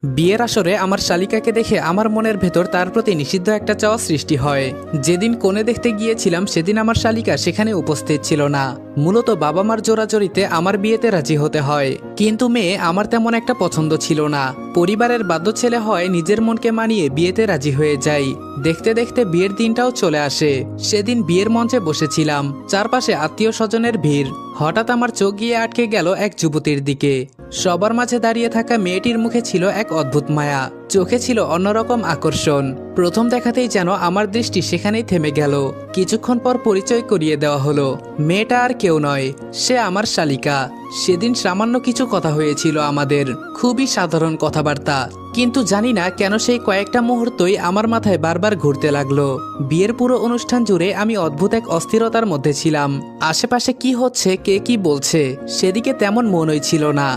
বিয়ের আসরে আমার শালিকাকে দেখে আমার মনের ভেতর তার প্রতি নিষিদ্ধ একটা চাওয়া সৃষ্টি হয়। যেদিন কোণে দেখতে গিয়েছিলাম সেদিন আমার শালিকা সেখানে উপস্থিত ছিল না। মূলত বাবা মার জোরাজোরিতে আমার বিয়েতে রাজি হতে হয়, কিন্তু মেয়ে আমার তেমন একটা পছন্দ ছিল না। পরিবারের বাধ্য ছেলে হয় নিজের মনকে মানিয়ে বিয়েতে রাজি হয়ে যাই। দেখতে দেখতে বিয়ের দিনটাও চলে আসে। সেদিন বিয়ের মঞ্চে বসেছিলাম, চারপাশে আত্মীয় স্বজনের ভিড়। হঠাৎ আমার চোখ গিয়ে আটকে গেল এক যুবতীর দিকে। সবার মাঝে দাঁড়িয়ে থাকা মেয়েটির মুখে ছিল এক অদ্ভুত মায়া, চোখে ছিল অন্যরকম আকর্ষণ। প্রথম দেখাতেই যেন আমার দৃষ্টি সেখানেই থেমে গেল। কিছুক্ষণ পর পরিচয় করিয়ে দেওয়া হলো। মেয়েটা আর কেউ নয়, সে আমার শালিকা। সেদিন সামান্য কিছু কথা হয়েছিল আমাদের, খুবই সাধারণ কথাবার্তা, কিন্তু জানি না কেন সেই কয়েকটা মুহূর্তই আমার মাথায় বারবার ঘুরতে লাগলো। বিয়ের পুরো অনুষ্ঠান জুড়ে আমি অদ্ভুত এক অস্থিরতার মধ্যে ছিলাম। আশেপাশে কি হচ্ছে, কে কি বলছে, সেদিকে তেমন মনই ছিল না।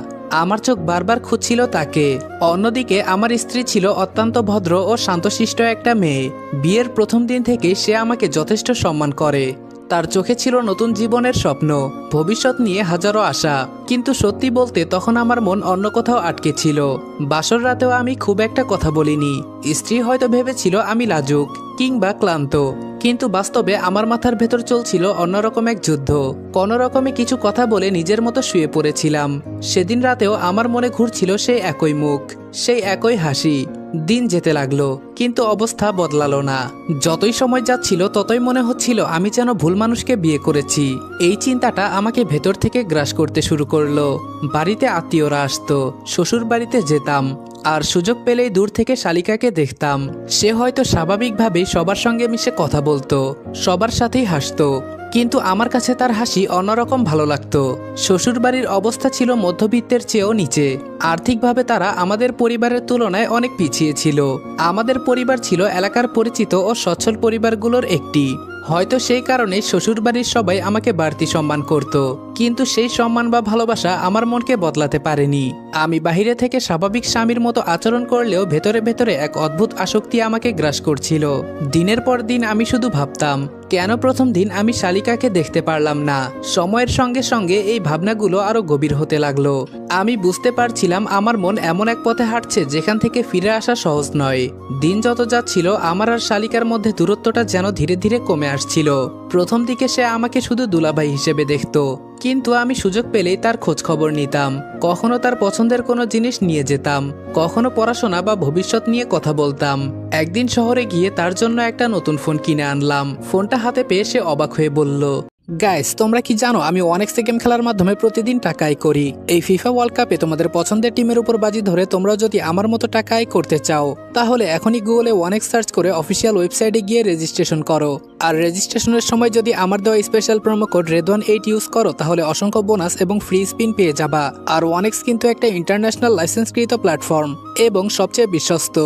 আমার চোখ বারবার খুঁজছিল তাকে। অন্যদিকে আমার স্ত্রী ছিল অত্যন্ত ভদ্র ও শান্তশিষ্ট একটা মেয়ে। বিয়ের প্রথম দিন থেকে সে আমাকে যথেষ্ট সম্মান করে। তার চোখে ছিল নতুন জীবনের স্বপ্ন, ভবিষ্যৎ নিয়ে হাজারো আশা। কিন্তু সত্যি বলতে তখন আমার মন অন্য কোথাও আটকে ছিল। বাসর রাতেও আমি খুব একটা কথা বলিনি। স্ত্রী হয়তো ভেবেছিল আমি লাজুক কিংবা ক্লান্ত, কিন্তু বাস্তবে আমার মাথার ভেতর চলছিল অন্যরকম এক যুদ্ধ। কোনো রকমে কিছু কথা বলে নিজের মতো শুয়ে পড়েছিলাম। সেদিন রাতেও আমার মনে ঘুরছিল সেই একই মুখ, সেই একই হাসি। দিন যেতে লাগলো, কিন্তু অবস্থা বদলালো না। যতই সময় যাচ্ছিল ততই মনে হচ্ছিল আমি যেন ভুল মানুষকে বিয়ে করেছি। এই চিন্তাটা আমাকে ভেতর থেকে গ্রাস করতে শুরু করলো। বাড়িতে আত্মীয়রা আসতো, শ্বশুর বাড়িতে যেতাম, আর সুযোগ পেলেই দূর থেকে শালিকাকে দেখতাম। সে হয়তো স্বাভাবিকভাবেই সবার সঙ্গে মিশে কথা বলতো, সবার সাথেই হাসতো, কিন্তু আমার কাছে তার হাসি অন্যরকম ভালো লাগতো। শ্বশুরবাড়ির অবস্থা ছিল মধ্যবিত্তের চেয়েও নিচে। আর্থিকভাবে তারা আমাদের পরিবারের তুলনায় অনেক পিছিয়ে ছিল। আমাদের পরিবার ছিল এলাকার পরিচিত ও সচ্ছল পরিবারগুলোর একটি। হয়তো সেই কারণে শ্বশুরবাড়ির সবাই আমাকে বাড়তি সম্মান করত, কিন্তু সেই সম্মান বা ভালোবাসা আমার মনকে বদলাতে পারেনি। আমি বাহিরে থেকে স্বাভাবিক স্বামীর মতো আচরণ করলেও ভেতরে ভেতরে এক অদ্ভুত আসক্তি আমাকে গ্রাস করছিল। দিনের পর দিন আমি শুধু ভাবতাম, কেন প্রথম দিন আমি শালিকাকে দেখতে পারলাম না। সময়ের সঙ্গে সঙ্গে এই ভাবনাগুলো আরো গভীর হতে লাগলো। আমি বুঝতে পারছিলাম আমার মন এমন এক পথে হাঁটছে যেখান থেকে ফিরে আসা সহজ নয়। দিন যত যাচ্ছিল আমার আর শালিকার মধ্যে দূরত্বটা যেন ধীরে ধীরে কমে আসছিল। প্রথম দিকে সে আমাকে শুধু দুলাভাই হিসেবে দেখতো, কিন্তু আমি সুযোগ পেলেই তার খোঁজ খবর নিতাম। কখনো তার পছন্দের কোনো জিনিস নিয়ে যেতাম, কখনো পড়াশোনা বা ভবিষ্যৎ নিয়ে কথা বলতাম। একদিন শহরে গিয়ে তার জন্য একটা নতুন ফোন কিনে আনলাম। ফোনটা হাতে পেয়ে সে অবাক হয়ে বলল, গাইস, তোমরা কি জানো আমি অনেক্স গেম খেলার মাধ্যমে প্রতিদিন টাকা আয় করি। এই ফিফা ওয়ার্ল্ড কাপে তোমাদের পছন্দের টিমের উপর বাজি ধরে তোমরাও যদি আমার মতো টাকা আয় করতে চাও, তাহলে এখনই গুগলে অনেক্স সার্চ করে অফিসিয়াল ওয়েবসাইটে গিয়ে রেজিস্ট্রেশন করো। আর রেজিস্ট্রেশনের সময় যদি আমার দেওয়া স্পেশাল প্রোমো কোড রেদওয়ান8 ইউজ করো, তাহলে অসংখ্য বোনাস এবং ফ্রি স্পিন পেয়ে যাবা। আর অনেক্স কিন্তু একটা ইন্টারন্যাশনাল লাইসেন্সকৃত প্ল্যাটফর্ম এবং সবচেয়ে বিশ্বস্ত।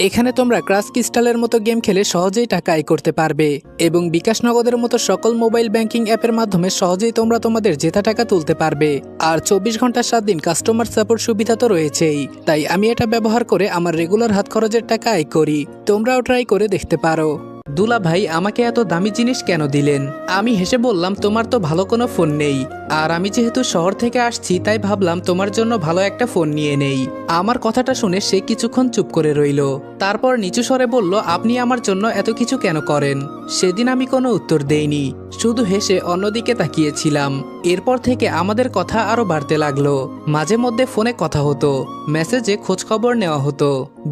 এখানে তোমরা ক্রাশ ক্রিস্টালের মতো গেম খেলে সহজেই টাকা আয় করতে পারবে, এবং বিকাশ নগদের মতো সকল মোবাইল ব্যাংকিং অ্যাপের মাধ্যমে সহজেই তোমরা তোমাদের জেতা টাকা তুলতে পারবে। আর 24 ঘন্টা 7 দিন কাস্টমার সাপোর্ট সুবিধা তো রয়েছেই। তাই আমি এটা ব্যবহার করে আমার রেগুলার হাত খরচের টাকা আয় করি। তোমরাও ট্রাই করে দেখতে পারো। দুলা ভাই আমাকে এত দামি জিনিস কেন দিলেন? আমি হেসে বললাম, তোমার তো ভালো কোনো ফোন নেই, আর আমি যেহেতু শহর থেকে আসছি তাই ভাবলাম তোমার জন্য ভালো একটা ফোন নিয়ে নেই। আমার কথাটা শুনে সে কিছুক্ষণ চুপ করে রইল, তারপর নিচু স্বরে বলল, আপনি আমার জন্য এত কিছু কেন করেন? সেদিন আমি কোনো উত্তর দেইনি, শুধু হেসে অন্যদিকে তাকিয়েছিলাম। এরপর থেকে আমাদের কথা আরো বাড়তে লাগলো। মাঝে মধ্যে ফোনে কথা হতো, মেসেজে খোঁজ খবর নেওয়া হতো।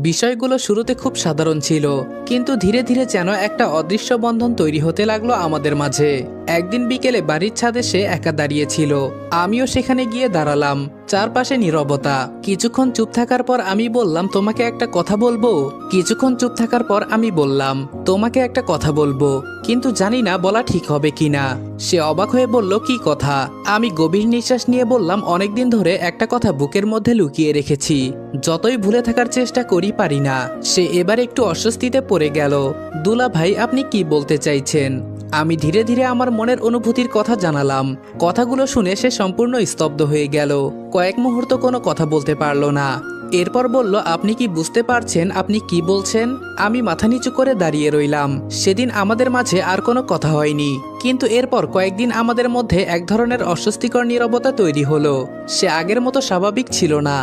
বিষয়গুলো শুরুতে খুব সাধারণ ছিল, কিন্তু ধীরে ধীরে যেন একটা অদৃশ্য বন্ধন তৈরি হতে লাগলো আমাদের মাঝে। একদিন বিকেলে বাড়ির ছাদে সে একা দাঁড়িয়েছিল, আমিও সেখানে গিয়ে দাঁড়ালাম। চারপাশে নীরবতা। কিছুক্ষণ চুপ থাকার পর আমি বললাম, তোমাকে একটা কথা বলবো। কিছুক্ষণ চুপ থাকার পর আমি বললাম, তোমাকে একটা কথা বলবো, কিন্তু জানি না বলা ঠিক হবে কিনা। সে অবাক হয়ে বলল, কি কথা? আমি গভীর নিঃশ্বাস নিয়ে বললাম, অনেকদিন ধরে একটা কথা বুকের মধ্যে লুকিয়ে রেখেছি, যতই ভুলে থাকার চেষ্টা করি পারি না। সে এবার একটু অস্বস্তিতে পড়ে গেল। দুলা ভাই, আপনি কি বলতে চাইছেন? আমি ধীরে ধীরে আমার মনের অনুভূতির কথা জানালাম। কথাগুলো শুনে সে সম্পূর্ণ স্তব্ধ হয়ে গেল। কয়েক মুহূর্ত কোনো কথা বলতে পারল না। এরপর বলল, আপনি কি বুঝতে পারছেন আপনি কি বলছেন? আমি মাথা নিচু করে দাঁড়িয়ে রইলাম। সেদিন আমাদের মাঝে আর কোনো কথা হয়নি, কিন্তু এরপর কয়েকদিন আমাদের মধ্যে এক ধরনের অস্বস্তিকর নীরবতা তৈরি হলো। সে আগের মতো স্বাভাবিক ছিল না।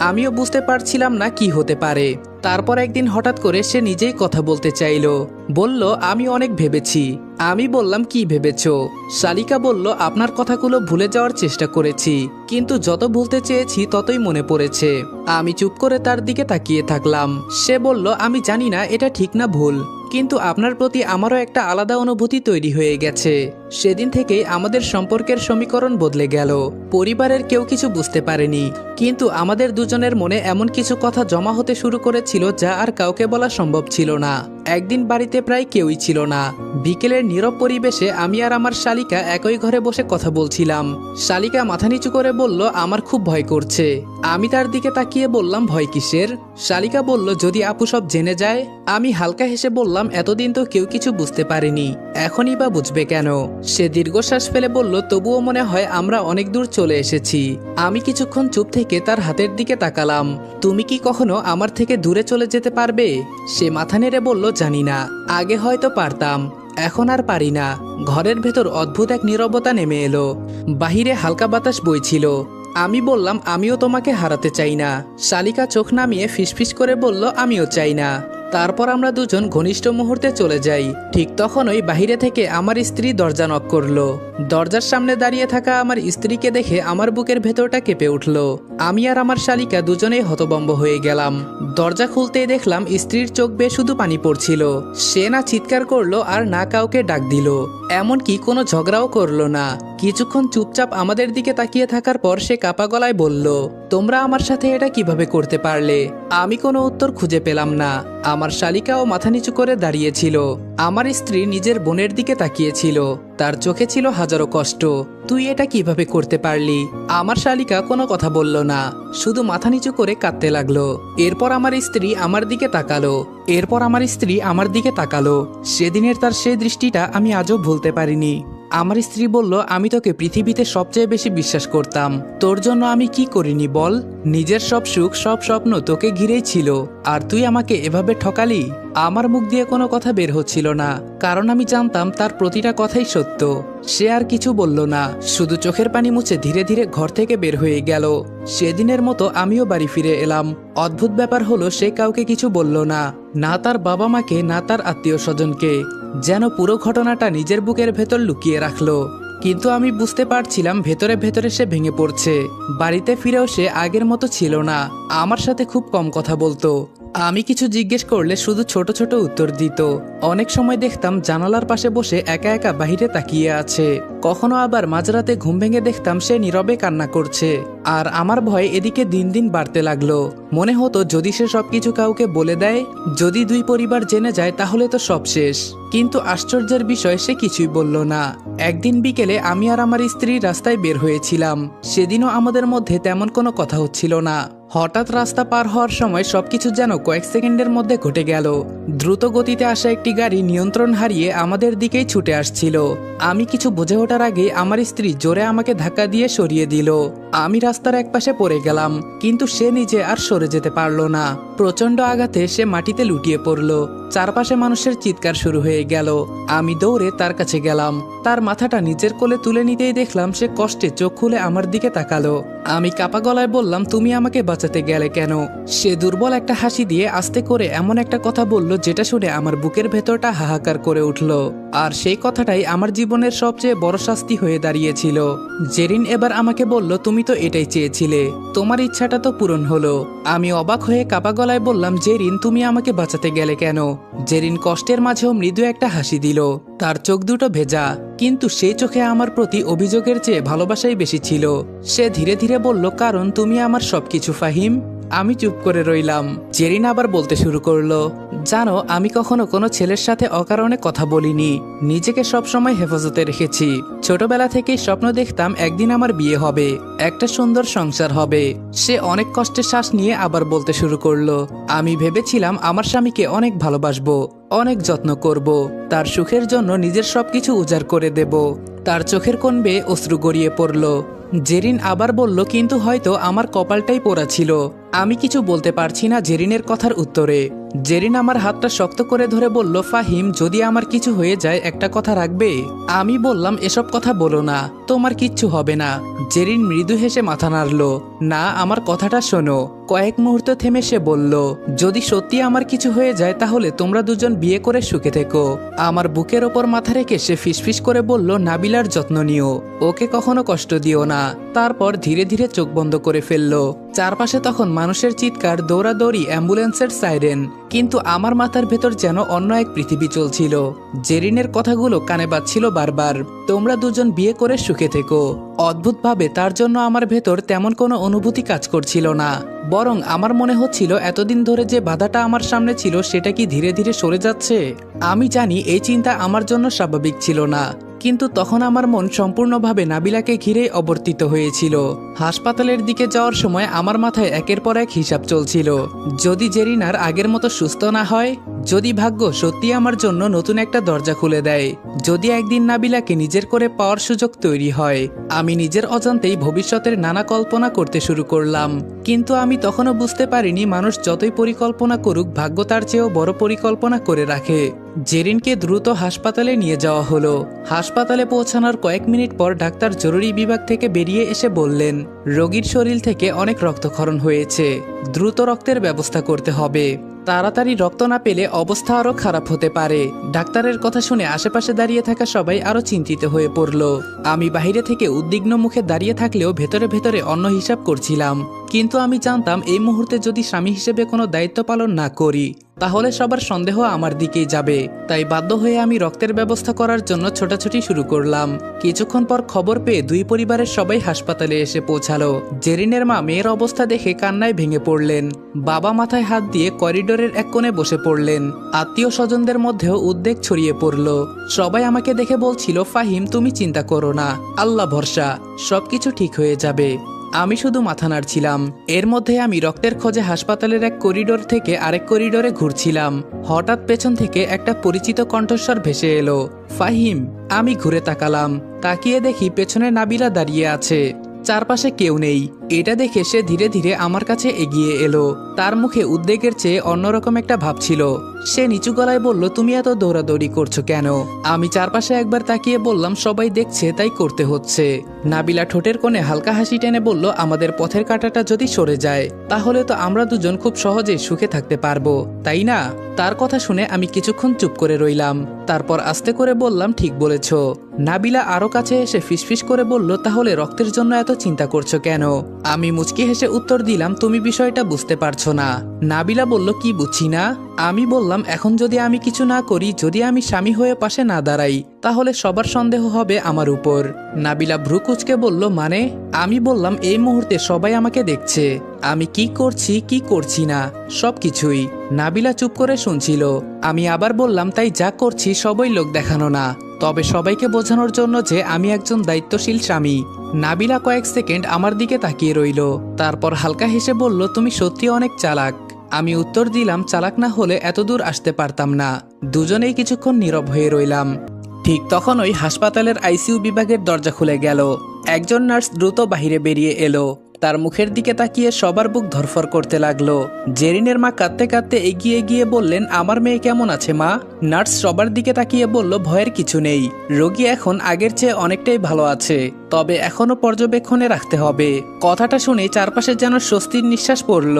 আমিও বুঝতে পারছিলাম না কি হতে পারে। তারপর একদিন হঠাৎ করে সে নিজেই কথা বলতে চাইলো। বলল, আমি অনেক ভেবেছি। আমি বললাম, কি ভেবেছো? শালিকা বলল, আপনার কথাগুলো ভুলে যাওয়ার চেষ্টা করেছি, কিন্তু যত ভুলতে চেয়েছি ততই মনে পড়েছে। আমি চুপ করে তার দিকে তাকিয়ে থাকলাম। সে বলল, আমি জানি না এটা ঠিক না ভুল, কিন্তু আপনার প্রতি আমারও একটা আলাদা অনুভূতি তৈরি হয়ে গেছে। সেদিন থেকেই আমাদের সম্পর্কের সমীকরণ বদলে গেল। পরিবারের কেউ কিছু বুঝতে পারেনি, কিন্তু আমাদের দুজনের মনে এমন কিছু কথা জমা হতে শুরু করেছিল যা আর কাউকে বলা সম্ভব ছিল না। একদিন বাড়িতে প্রায় কেউই ছিল না। বিকেলের নীরব পরিবেশে আমি আর আমার শালিকা একই ঘরে বসে কথা বলছিলাম। শালিকা মাথা নিচু করে বলল, আমার খুব ভয় করছে। আমি তার দিকে তাকিয়ে বললাম, ভয় কিসের? শালিকা বলল, যদি আপু সব জেনে যায়। আমি হালকা হেসে বললাম, এতদিন তো কেউ কিছু বুঝতে পারেনি, এখনই বা বুঝবে কেন? সে দীর্ঘশ্বাস ফেলে বলল, তবুও মনে হয় আমরা অনেক দূর চলে এসেছি। আমি কিছুক্ষণ চুপ থেকে তার হাতের দিকে তাকালাম। তুমি কি কখনো আমার থেকে দূরে চলে যেতে পারবে? সে মাথা নেড়ে বলল, জানি না, আগে হয়তো পারতাম, এখন আর পারি না। ঘরের ভেতর অদ্ভুত এক নীরবতা নেমে এলো। বাহিরে হালকা বাতাস বইছিল। আমি বললাম, আমিও তোমাকে হারাতে চাই না। শালিকা চোখ নামিয়ে ফিসফিস করে বলল, আমিও চাই না। তারপর আমরা দুজন ঘনিষ্ঠ মুহূর্তে চলে যাই। ঠিক তখনই বাহিরে থেকে আমার স্ত্রী দরজা নক করলো। দরজার সামনে দাঁড়িয়ে থাকা আমার স্ত্রীকে দেখে আমার বুকের ভেতরটা কেঁপে উঠল। আমি আর আমার শালিকা দুজনেই হতভম্ব হয়ে গেলাম। দরজা খুলতেই দেখলাম স্ত্রীর চোখ বেয়ে শুধু পানি পড়ছিল। সে না চিৎকার করলো আর না কাউকে ডাক দিল, এমনকি কোনো ঝগড়াও করলো না। কিছুক্ষণ চুপচাপ আমাদের দিকে তাকিয়ে থাকার পর সে কাপা গলায় বলল, তোমরা আমার সাথে এটা কিভাবে করতে পারলে? আমি কোনো উত্তর খুঁজে পেলাম না। আমার শালিকাও মাথা নিচু করে দাঁড়িয়েছিল। আমার স্ত্রী নিজের বোনের দিকে তাকিয়েছিল, তার চোখে ছিল হাজারো কষ্ট। তুই এটা কিভাবে করতে পারলি? আমার শালিকা কোনো কথা বলল না, শুধু মাথা নিচু করে কাঁদতে লাগলো। এরপর আমার স্ত্রী আমার দিকে তাকালো। সেদিনের তার সেই দৃষ্টিটা আমি আজও ভুলতে পারিনি। আমার স্ত্রী বলল, আমি তোকে পৃথিবীতে সবচেয়ে বেশি বিশ্বাস করতাম, তোর জন্য আমি কি করিনি বল? নিজের সব সুখ সব স্বপ্ন তোকে ঘিরেই ছিল, আর তুই আমাকে এভাবে ঠকালি। আমার মুখ দিয়ে কোনো কথা বের হচ্ছিল না, কারণ আমি জানতাম তার প্রতিটা কথাই সত্য। সে আর কিছু বলল না, শুধু চোখের পানি মুছে ধীরে ধীরে ঘর থেকে বের হয়ে গেল। সেদিনের মতো আমিও বাড়ি ফিরে এলাম। অদ্ভুত ব্যাপার হলো, সে কাউকে কিছু বলল না, না তার বাবা মাকে, না তার আত্মীয় স্বজনকে। যেন পুরো ঘটনাটা নিজের বুকের ভেতর লুকিয়ে রাখলো। কিন্তু আমি বুঝতে পারছিলাম ভেতরে ভেতরে সে ভেঙে পড়ছে। বাড়িতে ফিরেও সে আগের মতো ছিল না। আমার সাথে খুব কম কথা বলতো। আমি কিছু জিজ্ঞেস করলে শুধু ছোট ছোট উত্তর দিত। অনেক সময় দেখতাম জানালার পাশে বসে একা একা বাহিরে তাকিয়ে আছে। কখনো আবার মাঝরাতে ঘুম ভেঙে দেখতাম সে নীরবে কান্না করছে। আর আমার ভয় এদিকে দিন দিন বাড়তে লাগলো। মনে হতো যদি সে সবকিছু কাউকে বলে দেয়, যদি দুই পরিবার জেনে যায়, তাহলে তো সব শেষ। কিন্তু আশ্চর্যের বিষয়, সে কিছুই বলল না। একদিন বিকেলে আমি আর আমার স্ত্রী রাস্তায় বের হয়েছিলাম। সেদিনও আমাদের মধ্যে তেমন কোনো কথা হচ্ছিল না। হঠাৎ রাস্তা পার হওয়ার সময় সবকিছু যেন কয়েক সেকেন্ডের মধ্যে ঘটে গেল। দ্রুত গতিতে আসা একটি গাড়ি নিয়ন্ত্রণ হারিয়ে আমাদের দিকেই ছুটে আসছিল। আমি কিছু বুঝে ওঠার আগে আমার স্ত্রী জোরে আমাকে ধাক্কা দিয়ে সরিয়ে দিল। আমি রাস্তার একপাশে পড়ে গেলাম, কিন্তু সে নিজে আর সরে যেতে পারল না। প্রচন্ড আঘাতে সে মাটিতে লুটিয়ে পড়ল। চারপাশে মানুষের চিৎকার শুরু হয়ে গেল। আমি দৌড়ে তার কাছে গেলাম। তার মাথাটা নিজের কোলে তুলে নিতেই দেখলাম সে কষ্টে চোখ খুলে আমার দিকে তাকালো। আমি কাপা গলায় বললাম, তুমি আমাকে বাঁচাতে গেলে কেন? সে দুর্বল একটা হাসি দিয়ে আস্তে করে এমন একটা কথা বলল যেটা শুনে আমার বুকের ভেতরটা হাহাকার করে উঠল। আর সেই কথাটাই আমার জীবনের সবচেয়ে বড় শাস্তি হয়ে দাঁড়িয়েছিল। জেরিন এবার আমাকে বলল, তুমি তো এটাই চেয়েছিলে, তোমার ইচ্ছাটা তো পূরণ হলো। আমি অবাক হয়ে কাপা গলায় বললাম, জেরিন তুমি আমাকে বাঁচাতে গেলে কেন? জেরিন কষ্টের মাঝেও মৃদু একটা হাসি দিল। তার চোখ দুটো ভেজা, কিন্তু সেই চোখে আমার প্রতি অভিযোগের চেয়ে ভালোবাসাই বেশি ছিল। সে ধীরে ধীরে বলল, কারণ তুমি আমার সবকিছু ফাহিম। আমি চুপ করে রইলাম। জেরিন আবার বলতে শুরু করলো, জানো আমি কখনো কোনো ছেলের সাথে অকারণে কথা বলিনি। নিজেকে সবসময় হেফাজতে রেখেছি। ছোটবেলা থেকেই স্বপ্ন দেখতাম একদিন আমার বিয়ে হবে, একটা সুন্দর সংসার হবে। সে অনেক কষ্টে শ্বাস নিয়ে আবার বলতে শুরু করলো, আমি ভেবেছিলাম আমার স্বামীকে অনেক ভালোবাসবো, অনেক যত্ন করব, তার সুখের জন্য নিজের সবকিছু উজাড় করে দেব। তার চোখের কোণ বেয়ে অশ্রু গড়িয়ে পড়ল। জেরিন আবার বলল, কিন্তু হয়তো আমার কপালটাই পোড়া ছিল। আমি কিছু বলতে পারছি না জেরিনের কথার উত্তরে। জেরিন আমার হাতটা শক্ত করে ধরে বলল, ফাহিম যদি আমার কিছু হয়ে যায় একটা কথা রাখবে? আমি বললাম, এসব কথা বলো না, তোমার কিচ্ছু হবে না। জেরিন মৃদু হেসে মাথা নাড়ল। না, আমার কথাটা শোনো। কয়েক মুহূর্ত থেমে সে বলল, যদি সত্যি আমার কিছু হয়ে যায় তাহলে তোমরা দুজন বিয়ে করে সুখে থেকো। আমার বুকের ওপর মাথা রেখে সে ফিসফিস করে বলল, নাবিলার যত্ন নিও, ওকে কখনো কষ্ট দিও না। তারপর ধীরে ধীরে চোখ বন্ধ করে ফেলল। চারপাশে তখন মানুষের চিৎকার, দৌড়াদৌড়ি, অ্যাম্বুলেন্সের সাইরেন, কিন্তু আমার মাথার ভেতর যেন অন্য এক পৃথিবী চলছিল। জেরিনের কথাগুলো কানে বাজছিল বারবার, তোমরা দুজন বিয়ে করে সুখে থেকো। অদ্ভুতভাবে তার জন্য আমার ভেতর তেমন কোনো অনুভূতি কাজ করছিল না, বরং আমার মনে হচ্ছিল এতদিন ধরে যে বাধাটা আমার সামনে ছিল সেটা কি ধীরে ধীরে সরে যাচ্ছে। আমি জানি এই চিন্তা আমার জন্য স্বাভাবিক ছিল না, কিন্তু তখন আমার মন সম্পূর্ণভাবে নাবিলাকে ঘিরেই অবর্তিত হয়েছিল। হাসপাতালের দিকে যাওয়ার সময় আমার মাথায় একের পর এক হিসাব চলছিল। যদি জেরিন আর আগের মতো সুস্থ না হয়, যদি ভাগ্য সত্যি আমার জন্য নতুন একটা দরজা খুলে দেয়, যদি একদিন নাবিলাকে নিজের করে পাওয়ার সুযোগ তৈরি হয়, আমি নিজের অজান্তেই ভবিষ্যতের নানা কল্পনা করতে শুরু করলাম। কিন্তু আমি তখনও বুঝতে পারিনি মানুষ যতই পরিকল্পনা করুক, ভাগ্য তার চেয়েও বড় পরিকল্পনা করে রাখে। জেরিনকে দ্রুত হাসপাতালে নিয়ে যাওয়া হলো। হাসপাতালে পৌঁছানোর কয়েক মিনিট পর ডাক্তার জরুরি বিভাগ থেকে বেরিয়ে এসে বললেন, রোগীর শরীর থেকে অনেক রক্তক্ষরণ হয়েছে, দ্রুত রক্তের ব্যবস্থা করতে হবে। তাড়াতাড়ি রক্ত না পেলে অবস্থা আরো খারাপ হতে পারে। ডাক্তারের কথা শুনে আশেপাশে দাঁড়িয়ে থাকা সবাই আরো চিন্তিত হয়ে পড়ল। আমি বাইরে থেকে উদ্বিগ্ন মুখে দাঁড়িয়ে থাকলেও ভেতরে ভেতরে অন্য হিসাব করছিলাম। কিন্তু আমি জানতাম এই মুহূর্তে যদি স্বামী হিসেবে কোনো দায়িত্ব পালন না করি তাহলে সবার সন্দেহ আমার দিকেই যাবে। তাই বাধ্য হয়ে আমি রক্তের ব্যবস্থা করার জন্য ছোটাছুটি শুরু করলাম। কিছুক্ষণ পর খবর পেয়ে দুই পরিবারের সবাই হাসপাতালে এসে পৌঁছালো। জেরিনের মা মেয়ের অবস্থা দেখে কান্নায় ভেঙে পড়লেন। বাবা মাথায় হাত দিয়ে করিডোরের এক কোণে বসে পড়লেন। আত্মীয় স্বজনদের মধ্যেও উদ্বেগ ছড়িয়ে পড়ল। সবাই আমাকে দেখে বলছিল, ফাহিম তুমি চিন্তা করো না, আল্লাহ ভরসা, সবকিছু ঠিক হয়ে যাবে। আমি শুধু মাথা নাড়ছিলাম। এর মধ্যে আমি রক্তের খোঁজে হাসপাতালের এক করিডোর থেকে আরেক করিডোরে ঘুরছিলাম। হঠাৎ পেছন থেকে একটা পরিচিত কণ্ঠস্বর ভেসে এলো, ফাহিম। আমি ঘুরে তাকালাম। তাকিয়ে দেখি পেছনে নাবিলা দাঁড়িয়ে আছে, চারপাশে কেউ নেই। এটা দেখে সে ধীরে ধীরে আমার কাছে এগিয়ে এলো। তার মুখে উদ্বেগের চেয়ে অন্যরকম একটা ভাব ছিল। সে নিচু গলায় বলল, তুমি এত দৌড়াদৌড়ি করছো কেন? আমি চারপাশে একবার তাকিয়ে বললাম, সবাই দেখছে তাই করতে হচ্ছে। নাবিলা ঠোঁটের কোণে হালকা হাসি টেনে বলল, আমাদের পথের কাঁটাটা যদি সরে যায় তাহলে তো আমরা দুজন খুব সহজেই সুখে থাকতে পারবো, তাই না? তার কথা শুনে আমি কিছুক্ষণ চুপ করে রইলাম। তারপর আস্তে করে বললাম, ঠিক বলেছ। নাবিলা আরো কাছে এসে ফিসফিস করে বলল, তাহলে রক্তের জন্য এত চিন্তা করছো কেন? আমি মুচকি হেসে উত্তর দিলাম, তুমি বিষয়টা বুঝতে পারছো না। নাবিলা বলল, কি বুঝছি না? আমি বললাম, এখন যদি আমি কিছু না করি, যদি আমি স্বামী হয়ে পাশে না দাঁড়াই, তাহলে সবার সন্দেহ হবে আমার উপর। নাবিলা ভ্রু কুঁচকে বলল, মানে? আমি বললাম, এই মুহূর্তে সবাই আমাকে দেখছে, আমি কি করছি কি করছি না সবকিছুই। নাবিলা চুপ করে শুনছিল। আমি আবার বললাম, তাই যা করছি সবই লোক দেখানো না, তবে সবাইকে বোঝানোর জন্য যে আমি একজন দায়িত্বশীল স্বামী। নাবিলা কয়েক সেকেন্ড আমার দিকে তাকিয়ে রইল, তারপর হালকা হেসে বলল, তুমি সত্যি অনেক চালাক। আমি উত্তর দিলাম, চালাক না হলে এত দূর আসতে পারতাম না। দুজনেই কিছুক্ষণ নীরব হয়ে রইলাম। ঠিক তখনই হাসপাতালের আইসিইউ বিভাগের দরজা খুলে গেল। একজন নার্স দ্রুত বাহিরে বেরিয়ে এলো। তার মুখের দিকে তাকিয়ে সবার বুক ধরফর করতে লাগলো। জেরিনের মা কাঁদতে কাঁদতে এগিয়ে গিয়ে বললেন, আমার মেয়ে কেমন আছে মা? নার্স সবার দিকে তাকিয়ে বলল, ভয়ের কিছু নেই, রোগী এখন আগের চেয়ে অনেকটাই ভালো আছে, তবে এখনো পর্যবেক্ষণে রাখতে হবে। কথাটা শুনে চারপাশে যেন স্বস্তির নিঃশ্বাস পড়ল।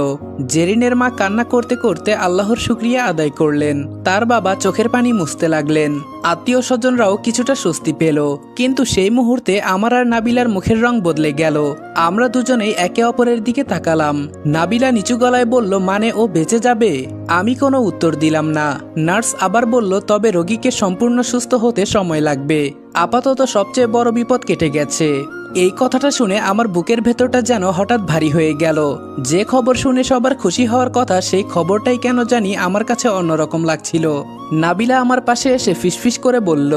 জেরিনের মা কান্না করতে করতে আল্লাহর শুকরিয়া আদায় করলেন। তার বাবা চোখের পানি মুছতে লাগলেন। আত্মীয় স্বজনরাও কিছুটা স্বস্তি পেল। কিন্তু সেই মুহূর্তে আমার আর নাবিলার মুখের রং বদলে গেল। আমরা দুজনেই একে অপরের দিকে তাকালাম। নাবিলা নিচু গলায় বলল, মানে ও বেঁচে যাবে? আমি কোনো উত্তর দিলাম না। নার্স আবার বলল, তবে রোগীকে সম্পূর্ণ সুস্থ হতে সময় লাগবে, আপাতত সবচেয়ে বড় বিপদ কেটে গেছে। এই কথাটা শুনে আমার বুকের ভেতরটা যেন হঠাৎ ভারী হয়ে গেল। যে খবর শুনে সবার খুশি হওয়ার কথা, সেই খবরটাই কেন জানি আমার কাছে অন্যরকম লাগছিল। নাবিলা আমার পাশে এসে ফিসফিস করে বলল,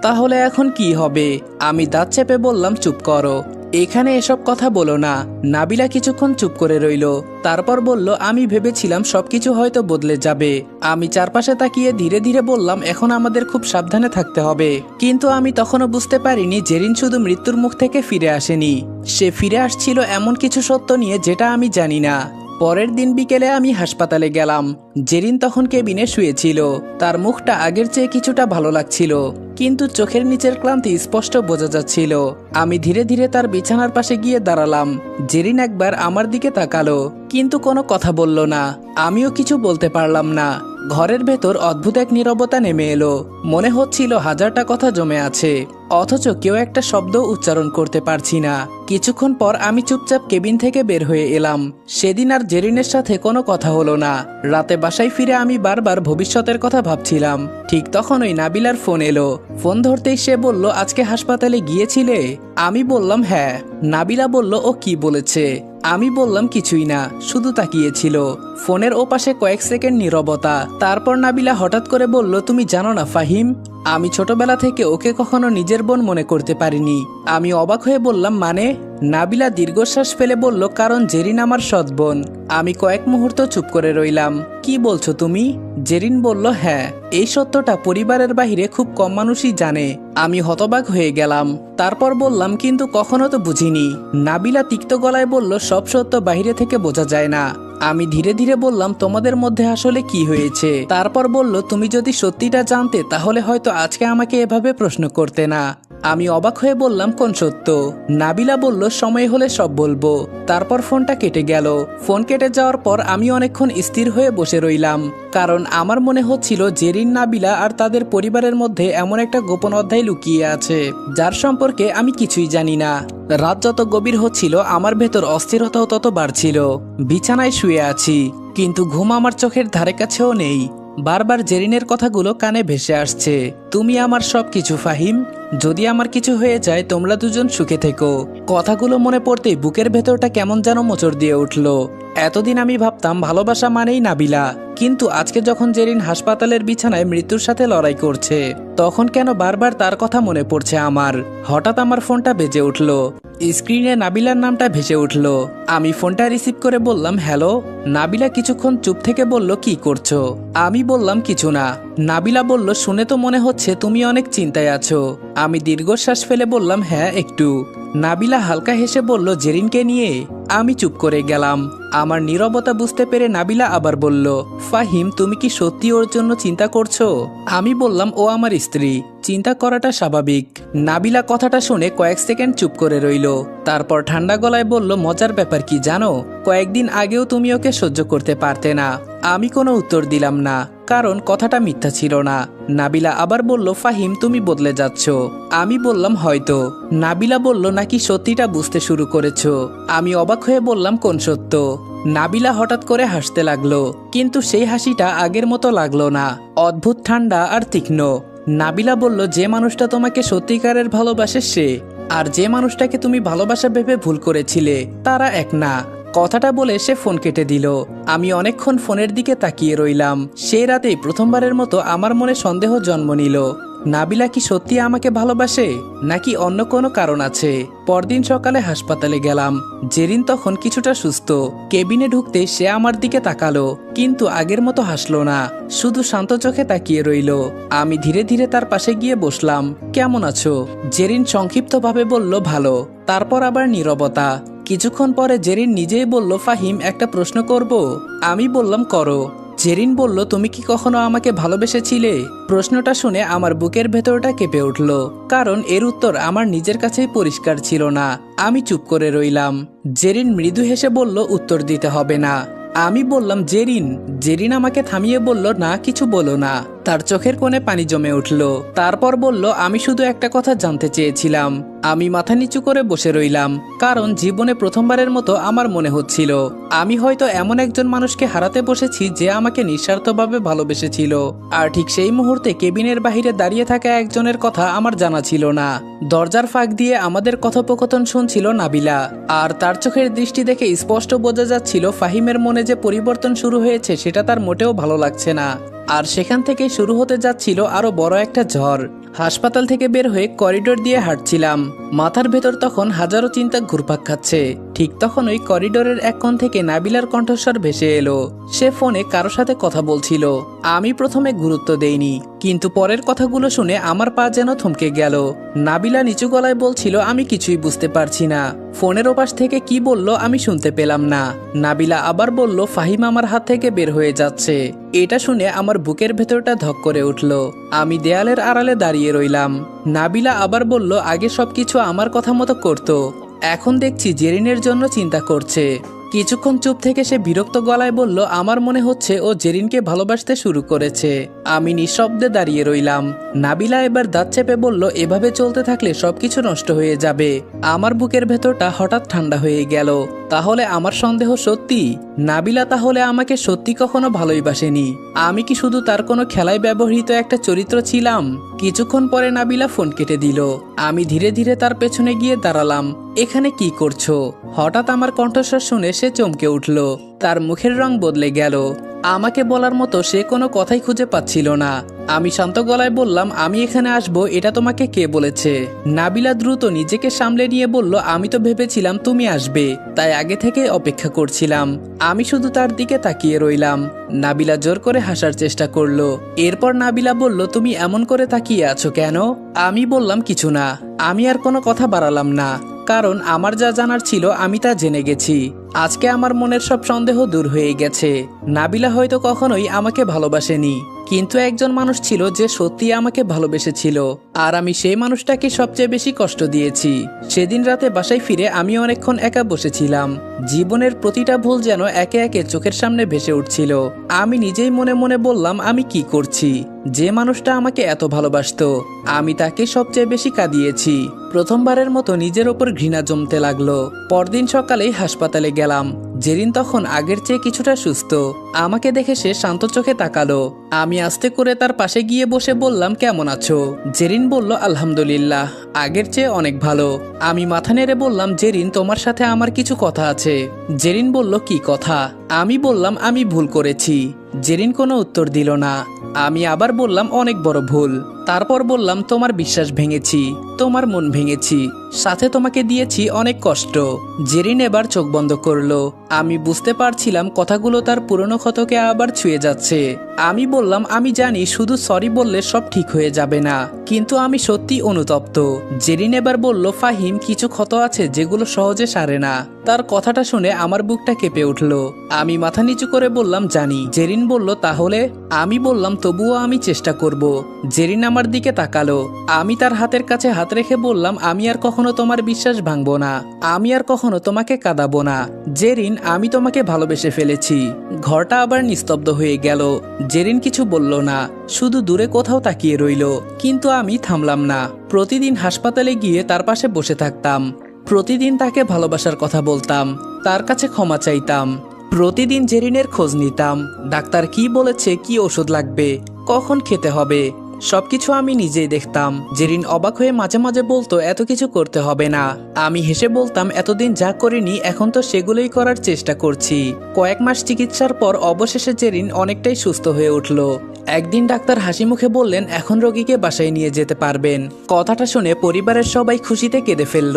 তাহলে এখন কি হবে? আমি দাঁত চেপে বললাম, চুপ করো, এখানে এসব কথা বলো না। নাবিলা কিছুক্ষণ চুপ করে রইল, তারপর বলল, আমি ভেবেছিলাম সবকিছু হয়তো বদলে যাবে। আমি চারপাশে তাকিয়ে ধীরে ধীরে বললাম, এখন আমাদের খুব সাবধানে থাকতে হবে। কিন্তু আমি তখনও বুঝতে পারিনি জেরিন শুধু মৃত্যুর মুখ থেকে ফিরে আসেনি, সে ফিরে আসছিল এমন কিছু সত্য নিয়ে যেটা আমি জানি না। পরের দিন বিকেলে আমি হাসপাতালে গেলাম। জেরিন তখন কেবিনে শুয়েছিল। তার মুখটা আগের চেয়ে কিছুটা ভালো লাগছিল, কিন্তু চোখের নিচের ক্লান্তি স্পষ্ট বোঝা যাচ্ছিল। আমি ধীরে ধীরে তার বিছানার পাশে গিয়ে দাঁড়ালাম। জেরিন একবার আমার দিকে তাকালো, কিন্তু কোনো কথা বলল না। আমিও কিছু বলতে পারলাম না। ঘরের ভেতর অদ্ভুত এক নীরবতা নেমে এলো। মনে হচ্ছিল হাজারটা কথা জমে আছে, অথচ কেউ একটা শব্দ উচ্চারণ করতে পারছি না। কিছুক্ষণ পর আমি চুপচাপ কেবিন থেকে বের হয়ে এলাম। সেদিন আর জেরিনের সাথে কোনো কথা হলো না। রাতে বাসায় ফিরে আমি বারবার ভবিষ্যতের কথা ভাবছিলাম। ঠিক তখনই নাবিলার ফোন এলো। ফোন ধরতেই সে বলল, আজকে হাসপাতালে গিয়েছিলে? আমি বললাম হ্যাঁ। নাবিলা বলল, ও কি বলেছে? আমি বললাম কিছুই না, শুধু তাকিয়েছিল। ফোনের ওপাশে কয়েক সেকেন্ড নীরবতা। তারপর নাবিলা হঠাৎ করে বলল, তুমি জানো না ফাহিম, আমি ছোটবেলা থেকে ওকে কখনো নিজের বোন মনে করতে পারিনি। আমি অবাক হয়ে বললাম, মানে? নাবিলা দীর্ঘশ্বাস ফেলে বলল, কারণ জেরিন আমার সৎ বোন। আমি কয়েক মুহূর্ত চুপ করে রইলাম। কি বলছো তুমি? জেরিন বলল, হ্যাঁ, এই সত্যটা পরিবারের বাইরে খুব কম মানুষই জানে। আমি হতবাক হয়ে গেলাম। তারপর বললাম, কিন্তু কখনো তো বুঝিনি। নাবিলা তিক্ত গলায় বলল, সব সত্য বাইরে থেকে বোঝা যায় না। আমি ধীরে ধীরে বললাম, তোমাদের মধ্যে আসলে কি হয়েছে? তারপর বলল, তুমি যদি সত্যিটা জানতে তাহলে হয়তো আজকে আমাকে এভাবে প্রশ্ন করতে না। আমি অবাক হয়ে বললাম, কোন সত্য? নাবিলা বলল, সময় হলে সব বলবো। তারপর ফোনটা কেটে গেল। ফোন কেটে যাওয়ার পর আমি অনেকক্ষণ স্থির হয়ে বসে রইলাম, কারণ আমার মনে হচ্ছিল জেরিন, নাবিলা আর তাদের পরিবারের মধ্যে এমন একটা গোপন অধ্যায় লুকিয়ে আছে, যার সম্পর্কে আমি কিছুই জানি না। রাত যত গভীর হচ্ছিল আমার ভেতর অস্থিরতাও তত বাড়ছিল। বিছানায় শুয়ে আছি, কিন্তু ঘুম আমার চোখের ধারে কাছেও নেই। বারবার জেরিনের কথাগুলো কানে ভেসে আসছে, তুমি আমার সবকিছু ফাহিম, যদি আমার কিছু হয়ে যায় তোমরা দুজন সুখে থেকো। কথাগুলো মনে পড়তেই বুকের ভেতরটা কেমন যেন মোচড় দিয়ে উঠল। এতদিন আমি ভাবতাম ভালোবাসা মানেই নাবিলা, কিন্তু আজকে যখন জেরিন হাসপাতালের বিছানায় মৃত্যুর সাথে লড়াই করছে, তখন কেন বারবার তার কথা মনে পড়ছে আমার। হঠাৎ আমার ফোনটা বেজে উঠল। স্ক্রিনে নাবিলার নামটা ভেসে উঠল। আমি ফোনটা রিসিভ করে বললাম, হ্যালো। নাবিলা কিছুক্ষণ চুপ থেকে বলল, কি করছো? আমি বললাম, কিছু না। নাবিলা বলল, শুনে তো মনে হচ্ছে তুমি অনেক চিন্তায় আছো। আমি দীর্ঘশ্বাস ফেলে বললাম, হ্যাঁ একটু। নাবিলা হালকা হেসে বলল, জেরিনকে নিয়ে? আমি চুপ করে গেলাম। আমার নীরবতা বুঝতে পেরে নাবিলা আবার বলল, ফাহিম, তুমি কি সত্যি ওর জন্য চিন্তা করছো? আমি বললাম, ও আমার স্ত্রী, চিন্তা করাটা স্বাভাবিক। নাবিলা কথাটা শুনে কয়েক সেকেন্ড চুপ করে রইল। তারপর ঠান্ডা গলায় বলল, মজার ব্যাপার কি জানো, কয়েকদিন আগেও তুমি ওকে সহ্য করতে পারতে না। আমি কোনো উত্তর দিলাম না, কারণ কথাটা মিথ্যা ছিল না। নাবিলা আবার বলল, ফাহিম, তুমি বদলে যাচ্ছ। আমি বললাম, হয়তো। নাবিলা বলল, নাকি সত্যিটা বুঝতে শুরু করেছো? আমি অবাক হয়ে বললাম, কোন সত্য? নাবিলা হঠাৎ করে হাসতে লাগলো, কিন্তু সেই হাসিটা আগের মতো লাগলো না, অদ্ভুত ঠান্ডা আর তীক্ষ্ণ। নাবিলা বলল, যে মানুষটা তোমাকে সত্যিকারের ভালোবাসে সে, আর যে মানুষটাকে তুমি ভালোবাসা ভেবে ভুল করেছিলে তারা এক না। কথাটা বলে সে ফোন কেটে দিল। আমি অনেকক্ষণ ফোনের দিকে তাকিয়ে রইলাম। সেই রাতেই প্রথমবারের মতো আমার মনে সন্দেহ জন্ম নিল, নাবিলা কি সত্যি আমাকে ভালোবাসে, নাকি অন্য কোনো কারণ আছে? পরদিন সকালে হাসপাতালে গেলাম। জেরিন তখন কিছুটা সুস্থ। কেবিনে ঢুকতে সে আমার দিকে তাকালো, কিন্তু আগের মতো হাসলো না, শুধু শান্ত চোখে তাকিয়ে রইল। আমি ধীরে ধীরে তার পাশে গিয়ে বসলাম। কেমন আছো? জেরিন সংক্ষিপ্তভাবে বলল, ভালো। তারপর আবার নীরবতা। কিছুক্ষণ পরে জেরিন নিজেই বলল, ফাহিম, একটা প্রশ্ন করব? আমি বললাম, করো। জেরিন বলল, তুমি কি কখনো আমাকে ভালোবেসেছিলে? প্রশ্নটা শুনে আমার বুকের ভেতরটা কেঁপে উঠল, কারণ এর উত্তর আমার নিজের কাছেই পরিষ্কার ছিল না। আমি চুপ করে রইলাম। জেরিন মৃদু হেসে বলল, উত্তর দিতে হবে না। আমি বললাম, জেরিন। জেরিন আমাকে থামিয়ে বলল, না, কিছু বলো না। তার চোখের কোণে পানি জমে উঠল। তারপর বলল, আমি শুধু একটা কথা জানতে চেয়েছিলাম। আমি মাথা নিচু করে বসে রইলাম, কারণ জীবনে প্রথমবারের মতো আমার মনে হচ্ছিল আমি হয়তো এমন একজন মানুষকে হারাতে বসেছি যে আমাকে নিঃস্বার্থভাবে ভালোবেসেছিল। আর ঠিক সেই মুহূর্তে কেবিনের বাহিরে দাঁড়িয়ে থাকা একজনের কথা আমার জানা ছিল না। দরজার ফাঁক দিয়ে আমাদের কথোপকথন শুনছিল নাবিলা, আর তার চোখের দৃষ্টি দেখে স্পষ্ট বোঝা যাচ্ছিল ফাহিমের মনে যে পরিবর্তন শুরু হয়েছে সেটা তার মোটেও ভালো লাগছে না। আর সেখান থেকে শুরু হতে যাচ্ছিল আরো বড় একটা ঝড়। হাসপাতাল থেকে বের হয়ে করিডোর দিয়ে হাঁটছিলাম। মাথার ভেতর তখন হাজারো চিন্তা ঘুরপাক খাচ্ছে। ঠিক তখন ওই করিডোরের এক কোণ থেকে নাবিলার কণ্ঠস্বর ভেসে এলো। সে ফোনে কারো সাথে কথা বলছিল। আমি প্রথমে গুরুত্ব দেইনি, কিন্তু পরের কথাগুলো শুনে আমার পা যেন থমকে গেল। নাবিলা নিচু গলায় বলছিল, আমি কিছুই বুঝতে পারছি না। ফোনের ওপাশ থেকে কি বলল আমি শুনতে পেলাম না। নাবিলা আবার বলল, ফাহিম আমার হাত থেকে বের হয়ে যাচ্ছে। এটা শুনে আমার বুকের ভেতরটা ধক করে উঠল। আমি দেয়ালের আড়ালে দাঁড়িয়ে রইলাম। নাবিলা আবার বলল, আগে সবকিছু আমার কথা মতো করতো, এখন দেখছি জেরিনের জন্য চিন্তা করছে। কিছুক্ষণ চুপ থেকে সে বিরক্ত গলায় বলল, আমার মনে হচ্ছে ও জেরিনকে ভালোবাসতে শুরু করেছে। আমি নিঃশব্দে দাঁড়িয়ে রইলাম। নাবিলা এবার দাঁত চেপে বলল, এভাবে চলতে থাকলে সবকিছু নষ্ট হয়ে যাবে। আমার বুকের ভেতরটা হঠাৎ ঠান্ডা হয়ে গেল। তাহলে আমার সন্দেহ সত্যি? নাবিলা তাহলে আমাকে সত্যি কখনো ভালোই বাসেনি? আমি কি শুধু তার কোনো খেলায় ব্যবহৃত একটা চরিত্র ছিলাম? কিছুক্ষণ পরে নাবিলা ফোন কেটে দিল। আমি ধীরে ধীরে তার পেছনে গিয়ে দাঁড়ালাম। এখানে কি করছো? হঠাৎ আমার কণ্ঠস্বর শুনে সে চমকে উঠল। তার মুখের রং বদলে গেল। আমাকে বলার মতো সে কোনো কথাই খুঁজে পাচ্ছিল না। আমি শান্ত গলায় বললাম, আমি এখানে আসবো এটা তোমাকে কে বলেছে? নাবিলা দ্রুত নিজেকে সামলে নিয়ে বলল, আমি তো ভেবেছিলাম তুমি আসবে, তাই আগে থেকে অপেক্ষা করছিলাম। আমি শুধু তার দিকে তাকিয়ে রইলাম। নাবিলা জোর করে হাসার চেষ্টা করলো। এরপর নাবিলা বলল, তুমি এমন করে তাকিয়ে আছো কেন? আমি বললাম, কিছু না। আমি আর কোনো কথা বাড়ালাম না, কারণ আমার যা জানার ছিল আমি তা জেনে গেছি। আজকে আমার মনের সব সন্দেহ দূর হয়ে গেছে। নাবিলা হয়তো কখনোই আমাকে ভালোবাসেনি, কিন্তু একজন মানুষ ছিল যে সত্যি আমাকে ভালোবেসেছিল, আর আমি সেই মানুষটাকে সবচেয়ে বেশি কষ্ট দিয়েছি। সেদিন রাতে বাসায় ফিরে আমি অনেকক্ষণ একা বসেছিলাম। জীবনের প্রতিটা ভুল যেন একে একে চোখের সামনে ভেসে উঠছিল। আমি নিজেই মনে মনে বললাম, আমি কি করছি? যে মানুষটা আমাকে এত ভালোবাসতো, আমি তাকে সবচেয়ে বেশি কাঁদিয়েছি। প্রথমবারের মতো নিজের ওপর ঘৃণা জমতে লাগলো। পরদিন সকালেই হাসপাতালে গেলাম। জেরিন তখন আগের চেয়ে কিছুটা সুস্থ। আমাকে দেখে সে শান্ত চোখে তাকালো। আমি আস্তে করে তার পাশে গিয়ে বসে বললাম, কেমন আছো? জেরিন বলল, আলহামদুলিল্লাহ, আগের চেয়ে অনেক ভালো। আমি মাথা নেড়ে বললাম, জেরিন, তোমার সাথে আমার কিছু কথা আছে। জেরিন বলল, কি কথা? আমি বললাম, আমি ভুল করেছি। জেরিন কোনো উত্তর দিল না। আমি আবার বললাম, অনেক বড় ভুল। তারপর বললাম, তোমার বিশ্বাস ভেঙেছি, তোমার মন ভেঙেছি, সাথে তোমাকে দিয়েছি অনেক কষ্ট। জেরিন এবার চোখ বন্ধ করলো। আমি বুঝতে পারছিলাম কথাগুলো তার পুরনো ক্ষতকে আবার ছুঁয়ে যাচ্ছে। আমি বললাম, আমি জানি শুধু সরি বললে সব ঠিক হয়ে যাবে না, কিন্তু আমি সত্যি অনুতপ্ত। জেরিন এবার বলল, ফাহিম, কিছু ক্ষত আছে যেগুলো সহজে সারে না। তার কথাটা শুনে আমার বুকটা কেঁপে উঠল। আমি মাথা নিচু করে বললাম, জানি। জেরিন বলল, তাহলে? আমি বললাম, তবুও আমি চেষ্টা করব। জেরিন আমার দিকে তাকালো। আমি তার হাতের কাছে হাত রেখে বললাম, আমি আর কখনো তোমার বিশ্বাস ভাঙবো না, আমি আর কখনো তোমাকে কাঁদাবো না। জেরিন, আমি তোমাকে ভালোবেসে ফেলেছি। ঘরটা আবার নিস্তব্ধ হয়ে গেল। জেরিন কিছু বলল না, শুধু দূরে কোথাও তাকিয়ে রইল। কিন্তু আমি থামলাম না। প্রতিদিন হাসপাতালে গিয়ে তার পাশে বসে থাকতাম। প্রতিদিন তাকে ভালোবাসার কথা বলতাম, তার কাছে ক্ষমা চাইতাম। প্রতিদিন জেরিনের খোঁজ নিতাম। ডাক্তার কি বলেছে, কি ওষুধ লাগবে, কখন খেতে হবে, সবকিছু আমি নিজেই দেখতাম। জেরিন অবাক হয়ে মাঝে মাঝে বলতো, এত কিছু করতে হবে না। আমি হেসে বলতাম, এতদিন যা করিনি এখন তো সেগুলোই করার চেষ্টা করছি। কয়েক মাস চিকিৎসার পর অবশেষে জেরিন অনেকটাই সুস্থ হয়ে উঠল। একদিন ডাক্তার হাসি মুখে বললেন, এখন রোগীকে বাসায় নিয়ে যেতে পারবেন। কথাটা শুনে পরিবারের সবাই খুশিতে কেঁদে ফেলল।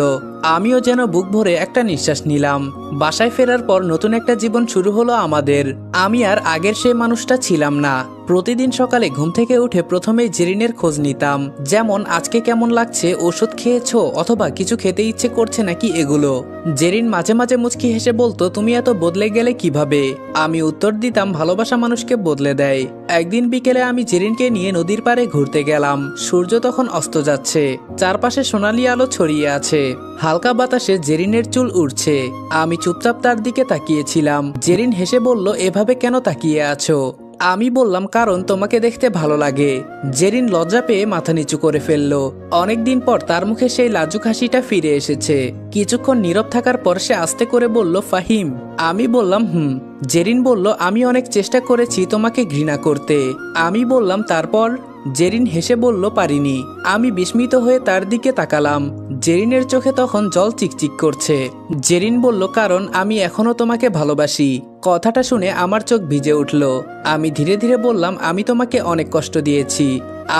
আমিও যেন বুক ভরে একটা নিঃশ্বাস নিলাম। বাসায় ফেরার পর নতুন একটা জীবন শুরু হলো আমাদের। আমি আর আগের সেই মানুষটা ছিলাম না। প্রতিদিন সকালে ঘুম থেকে উঠে প্রথমেই জেরিনের খোঁজ নিতাম, যেমন আজকে কেমন লাগছে, ওষুধ খেয়েছো, অথবা কিছু খেতে ইচ্ছে করছে নাকি, এগুলো। জেরিন মাঝে মাঝে মুচকি হেসে বলতো, তুমি এত বদলে গেলে কিভাবে? আমি উত্তর দিতাম, ভালোবাসা মানুষকে বদলে দেয়। একদিন বিকেলে আমি জেরিনকে নিয়ে নদীর পাড়ে ঘুরতে গেলাম। সূর্য তখন অস্ত যাচ্ছে, চারপাশে সোনালি আলো ছড়িয়ে আছে। হালকা বাতাসে জেরিনের চুল উড়ছে। আমি চুপচাপ তার দিকে তাকিয়েছিলাম। জেরিন হেসে বলল, এভাবে কেন তাকিয়ে আছো? আমি বললাম, কারণ তোমাকে দেখতে ভালো লাগে। জেরিন লজ্জা পেয়ে মাথা নিচু করে ফেললো। অনেকদিন পর তার মুখে সেই লাজুক হাসিটা ফিরে এসেছে। কিছুক্ষণ নীরব থাকার পর সে আস্তে করে বলল, ফাহিম। আমি বললাম, হুম। জেরিন বলল, আমি অনেক চেষ্টা করেছি তোমাকে ঘৃণা করতে। আমি বললাম, তারপর? জেরিন হেসে বলল, পারিনি। আমি বিস্মিত হয়ে তার দিকে তাকালাম। জেরিনের চোখে তখন জল চিকচিক করছে। জেরিন বলল, কারণ আমি এখনো তোমাকে ভালোবাসি। কথাটা শুনে আমার চোখ ভিজে উঠল। আমি ধীরে ধীরে বললাম, আমি তোমাকে অনেক কষ্ট দিয়েছি,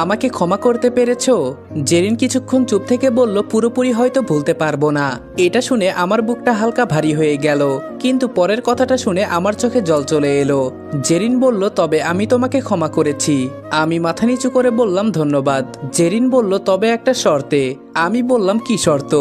আমাকে ক্ষমা করতে পেরেছো? জেরিন কিছুক্ষণ চুপ থেকে বলল, পুরোপুরি হয়তো ভুলতে পারবো না। এটা শুনে আমার বুকটা হালকা ভারী হয়ে গেল, কিন্তু পরের কথাটা শুনে আমার চোখে জল চলে এলো। জেরিন বলল, তবে আমি তোমাকে ক্ষমা করেছি। আমি মাথা নিচু করে বললাম, ধন্যবাদ। জেরিন বলল, তবে একটা শর্তে। আমি বললাম, কি শর্ত?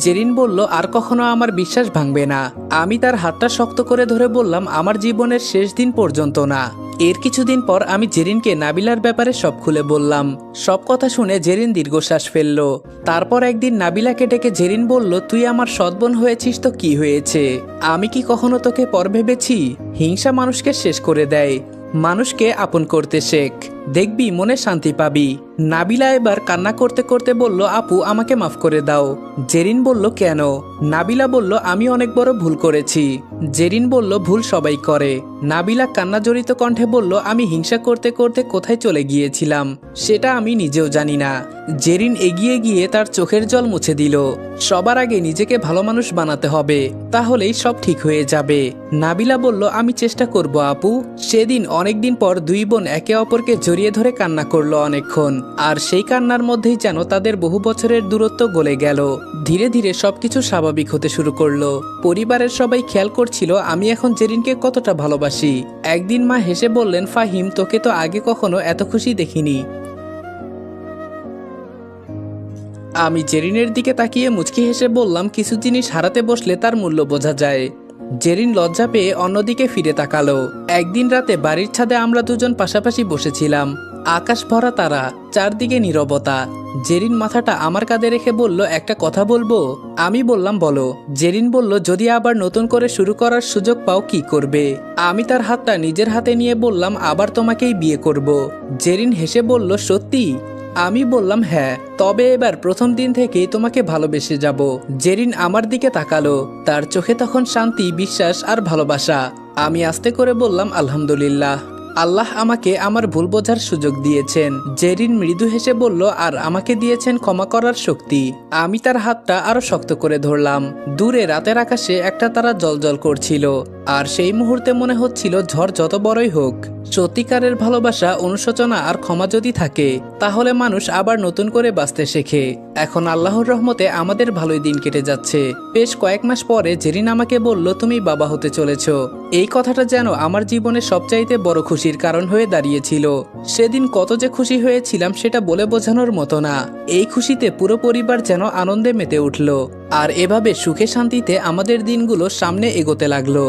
জেরিন বলল, আর কখনো আমার বিশ্বাস ভাঙবে না। আমি তার হাতটা শক্ত করে ধরে বললাম, আমার জীবনের শেষ দিন পর্যন্ত না। এর কিছুদিন পর আমি জেরিনকে নাবিলার ব্যাপারে সব খুলে বললাম। সব কথা শুনে জেরিন দীর্ঘশ্বাস ফেলল। তারপর একদিন নাবিলাকে ডেকে জেরিন বলল, তুই আমার সৎবোন হয়েছিস তো কি হয়েছে? আমি কি কখনো তোকে পর ভেবেছি? হিংসা মানুষকে শেষ করে দেয়। মানুষকে আপন করতে শেখ, দেখবি মনে শান্তি পাবি। নাবিলা এবার কান্না করতে করতে বলল, আপু আমাকে মাফ করে দাও। জেরিন বলল, কেন? নাবিলা বলল, আমি অনেক বড় ভুল করেছি। জেরিন বলল, ভুল সবাই করে। নাবিলা কান্না জড়িত কণ্ঠে বলল, আমি হিংসা করতে করতে কোথায় চলে গিয়েছিলাম সেটা আমি নিজেও জানি না। জেরিন এগিয়ে গিয়ে তার চোখের জল মুছে দিল। সবার আগে নিজেকে ভালো মানুষ বানাতে হবে, তাহলেই সব ঠিক হয়ে যাবে। নাবিলা বলল, আমি চেষ্টা করব আপু। সেদিন অনেকদিন পর দুই বোন একে অপরকে জড়িয়ে ধরে কান্না করলো অনেকক্ষণ, আর সেই কান্নার মধ্যেই যেন তাদের বহু বছরের দূরত্ব গলে গেল। ধীরে ধীরে সবকিছু স্বাভাবিক হতে শুরু করলো। পরিবারের সবাই খেয়াল করছিল আমি এখন জেরিনকে কতটা ভালোবাসি। একদিন মা হেসে বললেন, ফাহিম, তোকে তো আগে কখনো এত খুশি দেখিনি। আমি জেরিনের দিকে তাকিয়ে মুচকি হেসে বললাম, কিছু জিনিস হারাতে বসলে তার মূল্য বোঝা যায়। জেরিন লজ্জা পেয়ে অন্যদিকে ফিরে তাকালো। একদিন রাতে বাড়ির ছাদে আমরা দুজন পাশাপাশি বসেছিলাম। আকাশ ভরা তারা, চারদিকে নীরবতা। জেরিন মাথাটা আমার কাঁধে রেখে বলল, একটা কথা বলবো? আমি বললাম, বলো। জেরিন বলল, যদি আবার নতুন করে শুরু করার সুযোগ পাও কি করবে? আমি তার হাতটা নিজের হাতে নিয়ে বললাম, আবার তোমাকেই বিয়ে করব। জেরিন হেসে বলল, সত্যি? আমি বললাম, হ্যাঁ, তবে এবার প্রথম দিন থেকেই তোমাকে ভালোবেসে যাব। জেরিন আমার দিকে তাকালো, তার চোখে তখন শান্তি, বিশ্বাস আর ভালোবাসা। আমি আস্তে করে বললাম, আলহামদুলিল্লাহ, আল্লাহ আমাকে আমার ভুল বোঝার সুযোগ দিয়েছেন। জেরিন মৃদু হেসে বলল, আর আমাকে দিয়েছেন ক্ষমা করার শক্তি। আমি তার হাতটা আরো শক্ত করে ধরলাম। দূরে রাতের আকাশে একটা তারা জ্বলজ্বল করছিল, আর সেই মুহূর্তে মনে হচ্ছিল ঝড় যত বড়ই হোক, সত্যিকারের ভালোবাসা, অনুশোচনা আর ক্ষমা যদি থাকে, তাহলে মানুষ আবার নতুন করে বাঁচতে শেখে। এখন আল্লাহর রহমতে আমাদের ভালোই দিন কেটে যাচ্ছে। বেশ কয়েক মাস পরে জেরিন আমাকে বলল, তুমি বাবা হতে চলেছ। এই কথাটা যেন আমার জীবনের সবচাইতে বড় খুশির কারণ হয়ে দাঁড়িয়েছিল। সেদিন কত যে খুশি হয়েছিলাম সেটা বলে বোঝানোর মতো না। এই খুশিতে পুরো পরিবার যেন আনন্দে মেতে উঠল, আর এভাবে সুখে শান্তিতে আমাদের দিনগুলো সামনে এগোতে লাগলো।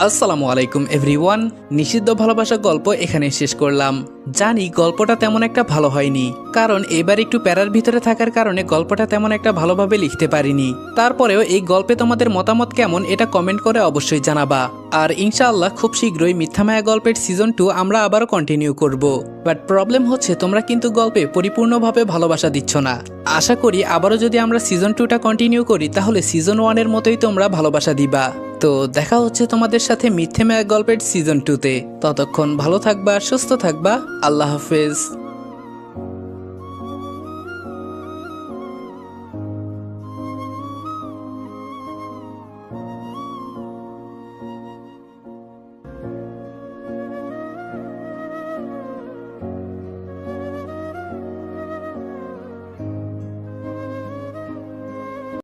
আসসালামু আলাইকুম এভরিওয়ান। নিষিদ্ধ ভালোবাসা গল্প এখানে শেষ করলাম। জানি গল্পটা তেমন একটা ভালো হয়নি, কারণ এবার একটু প্যারার ভিতরে থাকার কারণে গল্পটা তেমন একটা ভালোভাবে লিখতে পারিনি। তারপরেও এই গল্পে তোমাদের মতামত কেমন এটা কমেন্ট করে অবশ্যই জানাবা। আর ইনশাআল্লাহ খুব শীঘ্রই মিথ্যা মায়া গল্পের সিজন 2 আমরা আবারও কন্টিনিউ করব। বাট প্রবলেম হচ্ছে তোমরা কিন্তু গল্পে পরিপূর্ণভাবে ভালোবাসা দিচ্ছ না। আশা করি আবারও যদি আমরা সিজন 2টা কন্টিনিউ করি তাহলে সিজন 1-এর মতোই তোমরা ভালোবাসা দিবা। তো দেখা হচ্ছে তোমাদের সাথে মিথ্যে মায়া গল্পের সিজন 2-তে। ততক্ষণ ভালো থাকবা, সুস্থ থাকবা। আল্লাহ হাফেজ।